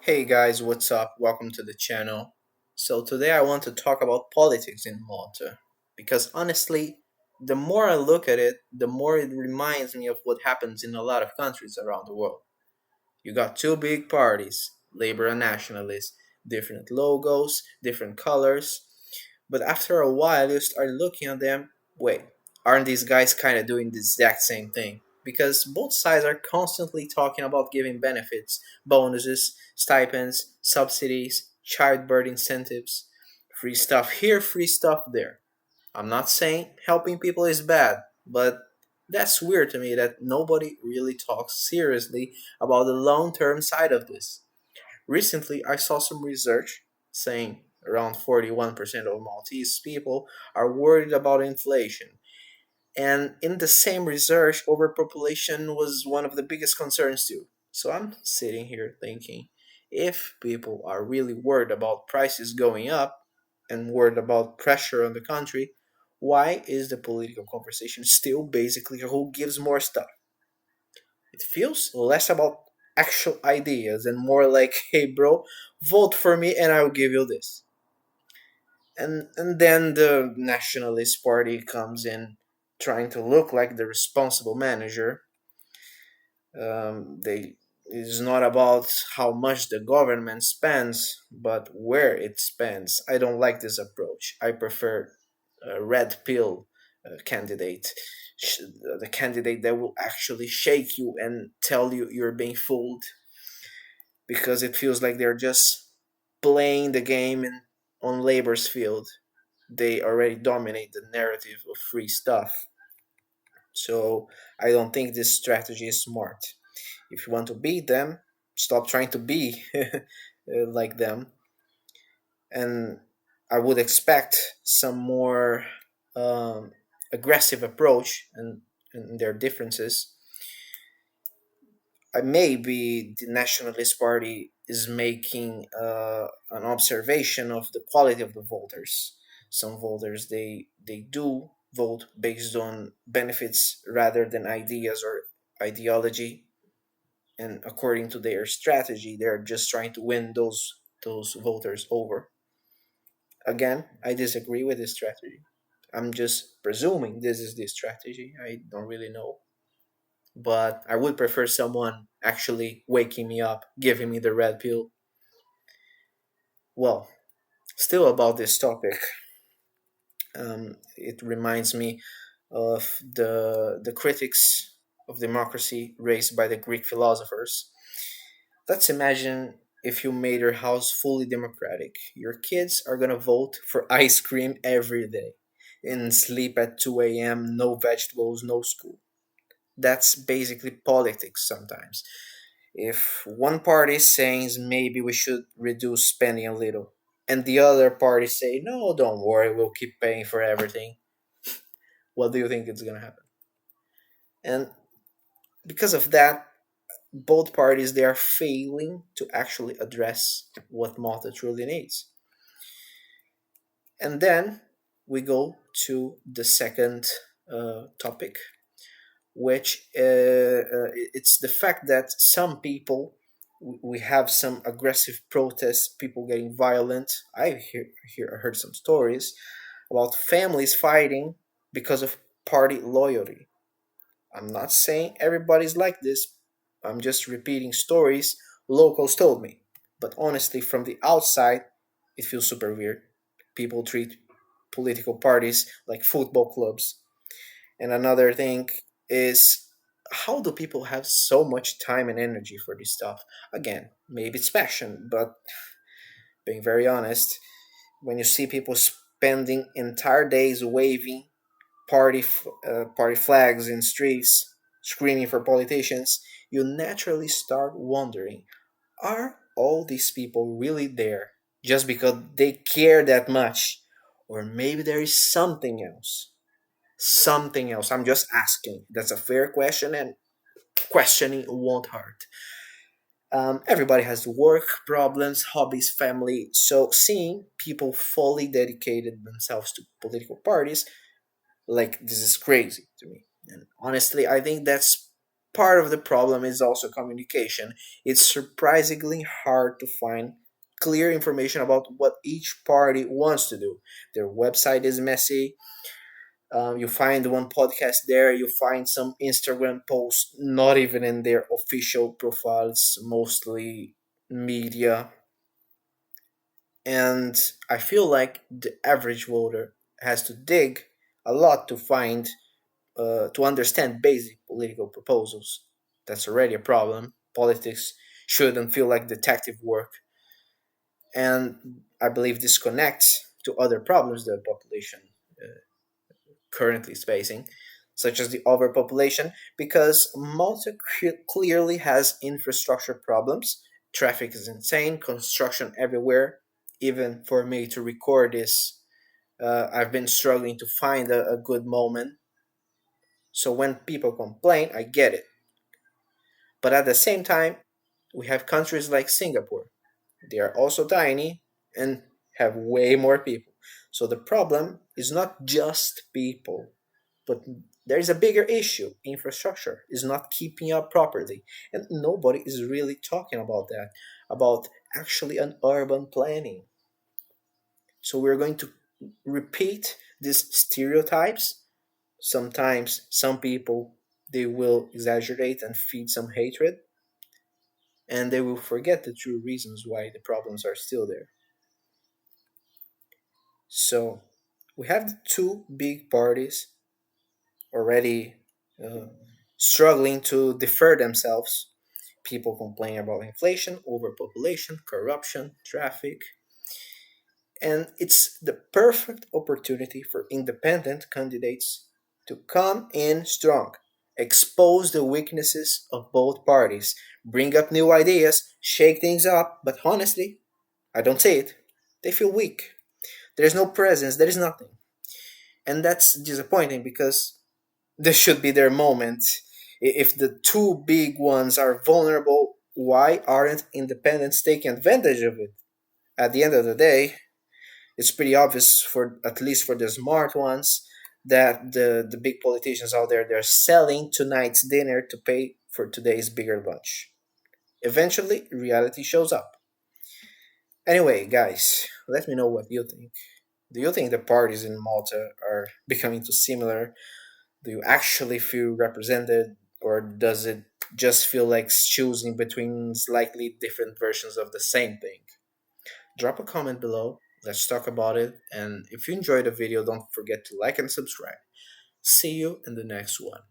Hey guys, what's up? Welcome to the channel. So, today I want to talk about politics in Malta because honestly, the more I look at it, the more it reminds me of what happens in a lot of countries around the world. You got two big parties, Labour and Nationalists, different logos, different colors, but after a while you start looking at them, wait, aren't these guys kind of doing the exact same thing? Because both sides are constantly talking about giving benefits, bonuses, stipends, subsidies, childbirth incentives, free stuff here, free stuff there. I'm not saying helping people is bad, but that's weird to me that nobody really talks seriously about the long term side of this. Recently, I saw some research saying around 41% of Maltese people are worried about inflation. And in the same research, overpopulation was one of the biggest concerns too. So I'm sitting here thinking if people are really worried about prices going up and worried about pressure on the country, why is the political conversation still basically who gives more stuff? It feels less about actual ideas and more like, hey bro, vote for me and I'll give you this. And then the nationalist party comes in trying to look like the responsible manager. They It's not about how much the government spends, but where it spends. I don't like this approach. I prefer a red pill candidate, the candidate that will actually shake you and tell you you're being fooled, because it feels like they're just playing the game on labor's field. They already dominate the narrative of free stuff. So I don't think this strategy is smart. If you want to beat them, stop trying to be like them. And I would expect some more um, aggressive approach and their differences. Maybe the Nationalist Party is making an observation of the quality of the voters. Some voters they do vote based on benefits rather than ideas or ideology, and according to their strategy, they're just trying to win those voters over. Again, I disagree with this strategy. I'm just presuming this is the strategy. I don't really know, but I would prefer someone actually waking me up, giving me the red pill. Well, still about this topic, it reminds me of the critics of democracy raised by the Greek philosophers. Let's imagine if you made your house fully democratic. Your kids are gonna vote for ice cream every day and sleep at 2 a.m., no vegetables, no school. That's basically politics sometimes. If one party says maybe we should reduce spending a little, and the other party say no, don't worry, we'll keep paying for everything, what do you think is gonna happen? And because of that, both parties they are failing to actually address what Malta truly needs. And then we go to the second topic, which it's the fact that some people, we have some aggressive protests, people getting violent. Heard some stories about families fighting because of party loyalty. I'm not saying everybody's like this. I'm just repeating stories locals told me. But honestly, from the outside, it feels super weird. People treat political parties like football clubs. And another thing is, how do people have so much time and energy for this stuff? Again, maybe it's passion, but being very honest, when you see people spending entire days waving party flags in streets, screaming for politicians, you naturally start wondering: are all these people really there just because they care that much, or maybe there is something else? Something else. I'm just asking. That's a fair question, and questioning won't hurt. Everybody has work, problems, hobbies, family. So seeing people fully dedicated themselves to political parties, like, this is crazy to me. And honestly, I think that's part of the problem is also communication. It's surprisingly hard to find clear information about what each party wants to do. Their website is messy. You find one podcast there, you find some Instagram posts, not even in their official profiles, mostly media. And I feel like the average voter has to dig a lot to find, to understand basic political proposals. That's already a problem. Politics shouldn't feel like detective work. And I believe this connects to other problems the population currently is facing, such as the overpopulation, because Malta clearly has infrastructure problems. Traffic is insane, construction everywhere. Even for me to record this, I've been struggling to find a good moment. So when people complain, I get it. But at the same time, we have countries like Singapore. They are also tiny and have way more people. So the problem is not just people, but there is a bigger issue. Infrastructure is not keeping up properly. And nobody is really talking about that, about actually an urban planning. So we're going to repeat these stereotypes. Sometimes some people they will exaggerate and feed some hatred, and they will forget the true reasons why the problems are still there. So we have the two big parties already uh, struggling to defer themselves. People complain about inflation, overpopulation, corruption, traffic, and it's the perfect opportunity for independent candidates to come in strong, expose the weaknesses of both parties, bring up new ideas, shake things up, but honestly, I don't see it. They feel weak. There's no presence, there is nothing. And that's disappointing because this should be their moment. If the two big ones are vulnerable, why aren't independents taking advantage of it? At the end of the day, it's pretty obvious for at least for the smart ones that the big politicians out there they're selling tonight's dinner to pay for today's bigger lunch. Eventually, reality shows up. Anyway, guys, let me know what you think. Do you think the parties in Malta are becoming too similar? Do you actually feel represented, or does it just feel like choosing between slightly different versions of the same thing? Drop a comment below. Let's talk about it. And if you enjoyed the video, don't forget to like and subscribe. See you in the next one.